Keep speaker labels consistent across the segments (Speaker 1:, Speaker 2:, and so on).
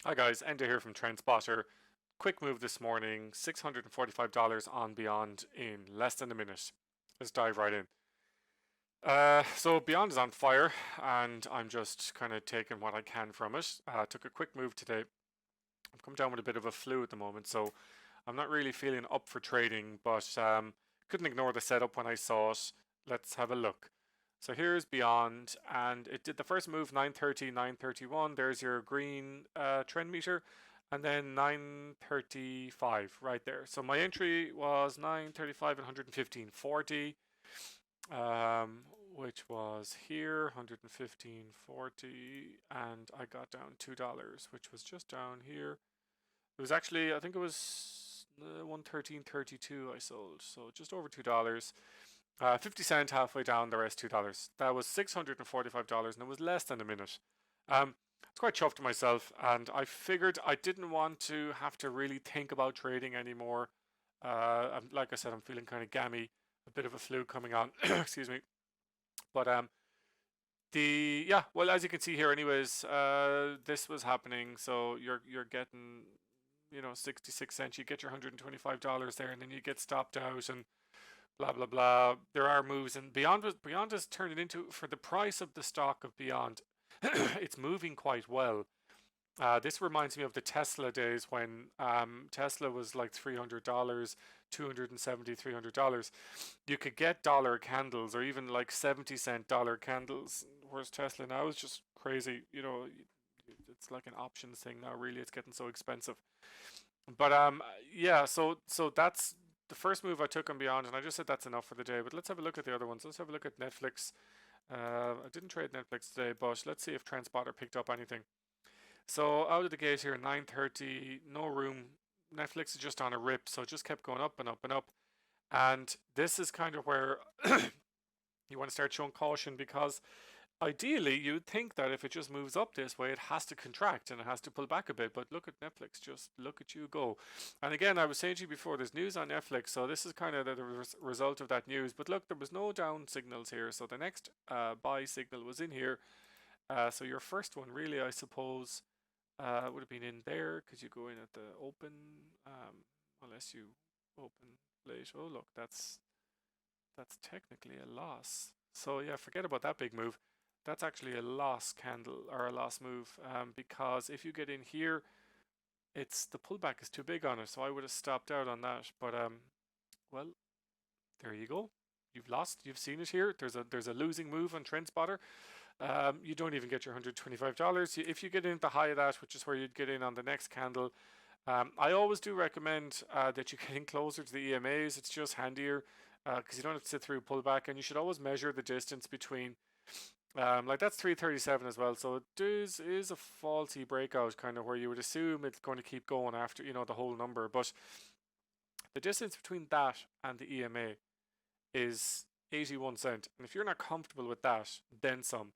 Speaker 1: Hi guys, Enda here from TrendSpotter. Quick move this morning, $645 on BYND in less than a minute. Let's dive right in. So BYND is on fire and I'm just kind of taking what I can from it. Took a quick move today. I've come down with a bit of a flu at the moment, so I'm not really feeling up for trading, but couldn't ignore the setup when I saw it. Let's have a look. So here's BYND, and it did the first move 930, 931. There's your green trend meter, and then 935 right there. So my entry was 935 and 115.40, which was here 115.40, and I got down $2, which was just down here. It was actually, I think it was 113.32 I sold, so just over $2. 50 cent halfway down, the rest $2. That was $645 and it was less than a minute. It's quite chuffed to myself, and I figured I didn't want to have to really think about trading anymore. Like I said, I'm feeling kind of gammy, a bit of a flu coming on. Excuse me. But well, as you can see here, anyways, this was happening. So you're getting 66 cents. You get your $125 there, and then you get stopped out and blah blah blah. There are moves, and BYND has turned it into, for the price of the stock of BYND, it's moving quite well. This reminds me of the Tesla days when Tesla was like $300, $270, $300. You could get dollar candles or even like 70-cent dollar candles, whereas Tesla now is just crazy. It's like an options thing now. Really, it's getting so expensive. But yeah. So that's the first move I took on BYND, and I just said that's enough for the day. But let's have a look at the other ones. Let's have a look at Netflix. I didn't trade Netflix today, but let's see if TrendSpotter picked up anything. So out of the gate here, 9:30, no room. Netflix is just on a rip, so it just kept going up and up and up. And this is kind of where you want to start showing caution, because ideally you'd think that if it just moves up this way, it has to contract and it has to pull back a bit. But look at Netflix, just look at you go. And again, I was saying to you before, there's news on Netflix, so this is kind of the result of that news. But look, there was no down signals here, so the next buy signal was in here. So your first one, really, I suppose, would have been in there, because you go in at the open, unless you open late. Oh look, that's technically a loss. So yeah, forget about that big move. That's actually a loss candle, or a loss move, because if you get in here, it's the pullback is too big on it. So I would have stopped out on that. But well, there you go. You've lost. You've seen it here. There's a losing move on TrendSpotter. You don't even get your $125. If you get in at the high of that, which is where you'd get in on the next candle, I always do recommend that you get in closer to the EMAs. It's just handier, because you don't have to sit through pullback, and you should always measure the distance between. Like that's 337 as well, so it is a faulty breakout, kind of where you would assume it's going to keep going after the whole number, but the distance between that and the EMA is 81 cent, and if you're not comfortable with that, then some.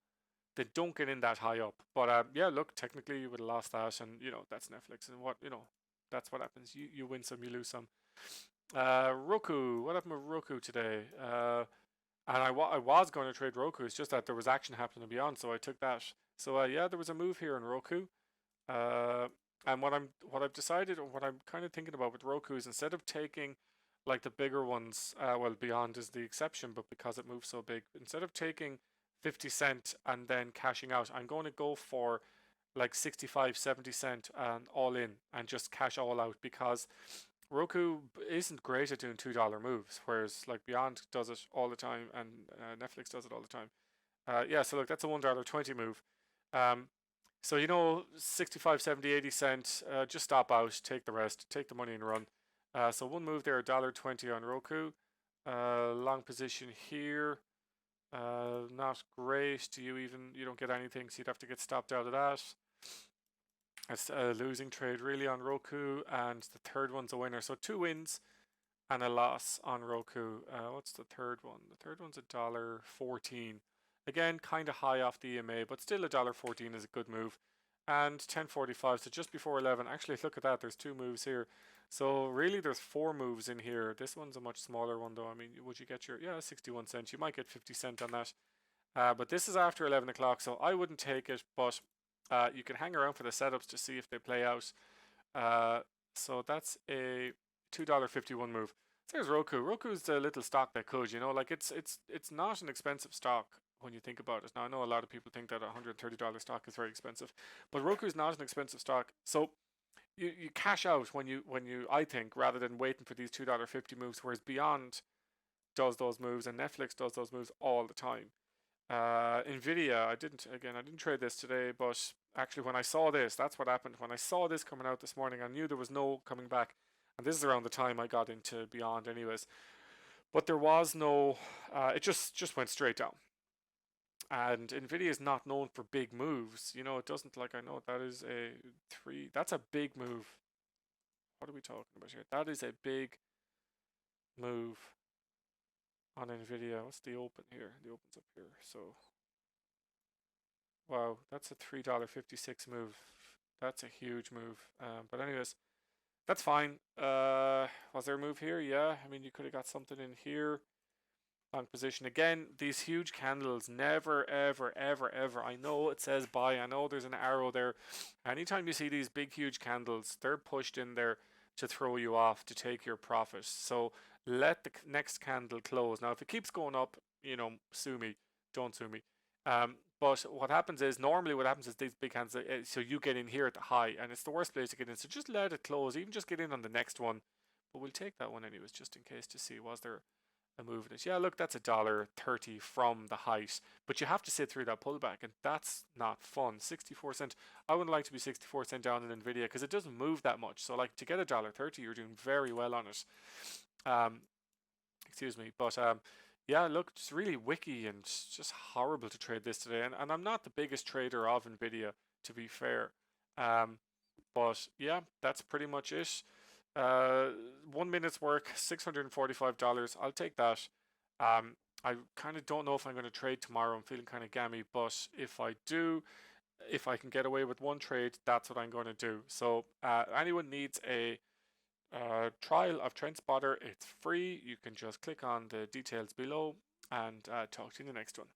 Speaker 1: Then don't get in that high up. But yeah, look, technically you would have lost that, and that's Netflix, and that's what happens. You win some, you lose some. Roku, what happened with Roku today? And I was going to trade Roku. It's just that there was action happening beyond, so I took that. So yeah, there was a move here in Roku. And what I've decided, or what I'm kind of thinking about with Roku, is instead of taking like the bigger ones, well, BYND is the exception, but because it moves so big, instead of taking 50 cent and then cashing out, I'm going to go for like 65, 70 cent and all in, and just cash all out, because Roku isn't great at doing $2 moves, whereas like BYND does it all the time, and Netflix does it all the time. Yeah, so look, that's a $1.20 move. So 65, 70, 80 cent, just stop out, take the rest, take the money and run. So one move there, $1.20 on Roku. Long position here. Not great. You don't get anything, so you'd have to get stopped out of that. It's a losing trade really on Roku, and the third one's a winner. So 2 wins and a loss on Roku. What's the third one? The third one's $1.14. Again, kind of high off the EMA, but still $1.14 is a good move. And 10:45, so just before 11. Actually, look at that. There's 2 moves here. So really, there's 4 moves in here. This one's a much smaller one, though. I mean, would you get 61 cents? You might get 50 cent on that. But this is after 11 o'clock, so I wouldn't take it. But You can hang around for the setups to see if they play out. So that's a $2.51 move. There's Roku. Roku's the little stock that could, like it's not an expensive stock when you think about it. Now I know a lot of people think that a $130 stock is very expensive, but Roku's not an expensive stock. So you cash out when you I think, rather than waiting for these $2.50 moves, whereas Beyond does those moves and Netflix does those moves all the time. Nvidia, I didn't trade this today, but actually when I saw this, that's what happened. When I saw this coming out this morning, I knew there was no coming back. And this is around the time I got into Beyond anyways. But there was no, it just went straight down. And Nvidia is not known for big moves. It doesn't, like, I know that is that's a big move. What are we talking about here? That is a big move on Nvidia. What's the open here? The open's up here. So wow, that's a $3.56 move. That's a huge move. But anyways, that's fine. Was there a move here? Yeah. I mean, you could have got something in here. Long position again. These huge candles, never, ever, ever, ever. I know it says buy. I know there's an arrow there. Anytime you see these big, huge candles, they're pushed in there to throw you off, to take your profit. So let the next candle close. Now, if it keeps going up, sue me. Don't sue me. But what happens is, normally what happens is these big candles, so you get in here at the high, and it's the worst place to get in. So just let it close. Even just get in on the next one. But we'll take that one anyways, just in case, to see was there a move in it. Yeah, look, that's $1.30 from the height, but you have to sit through that pullback, and that's not fun. 64 cent. I would like to be 64 cent down in Nvidia because it doesn't move that much. So, like, to get $1.30, you're doing very well on it. Um, excuse me, but yeah, look, it's really wicky and just horrible to trade this today. And I'm not the biggest trader of Nvidia, to be fair. Um, but yeah, that's pretty much it. Uh, 1 minute's work, $645. I'll take that. I kind of don't know if I'm going to trade tomorrow. I'm feeling kind of gammy, but if I do, if I can get away with one trade, that's what I'm going to do. So, anyone needs a trial of TrendSpotter, it's free. You can just click on the details below, and talk to you in the next one.